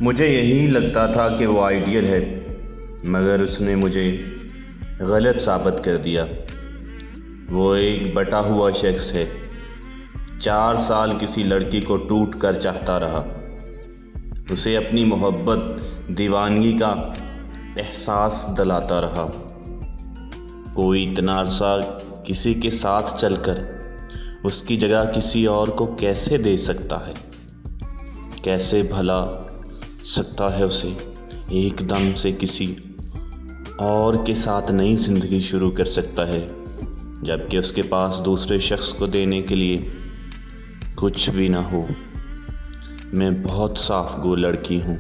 مجھے یہی لگتا تھا کہ وہ آئیڈیل ہے، مگر اس نے مجھے غلط ثابت کر دیا۔ وہ ایک بٹا ہوا شخص ہے، 4 سال کسی لڑکی کو ٹوٹ کر چاہتا رہا، اسے اپنی محبت دیوانگی کا احساس دلاتا رہا۔ کوئی اتنا عرصہ کسی کے ساتھ چل کر اس کی جگہ کسی اور کو کیسے دے سکتا ہے؟ کیسے بھلا سکتا ہے اسے ایک دم سے کسی اور کے ساتھ نئی زندگی شروع کر سکتا ہے، جبکہ اس کے پاس دوسرے شخص کو دینے کے لیے کچھ بھی نہ ہو۔ میں بہت صاف گو لڑکی ہوں۔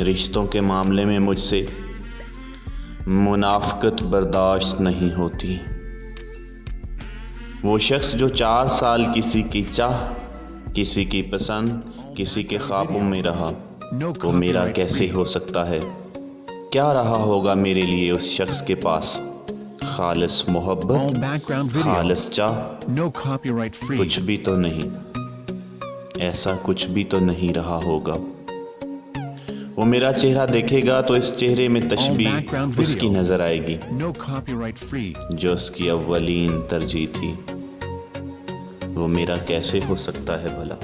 رشتوں کے معاملے میں مجھ سے منافقت برداشت نہیں ہوتی۔ وہ شخص جو 4 سال کسی کی چاہ، کسی کی پسند، کسی کے خوابوں میں رہا، وہ میرا کیسے ہو سکتا ہے؟ کیا رہا ہوگا میرے لیے اس شخص کے پاس؟ خالص محبت، خالص چاہ؟ کچھ بھی تو نہیں، ایسا کچھ بھی تو نہیں رہا ہوگا۔ وہ میرا چہرہ دیکھے گا تو اس چہرے میں تشبیہ اس کی نظر آئے گی جو اس کی اولین ترجیح تھی۔ وہ میرا کیسے ہو سکتا ہے بھلا؟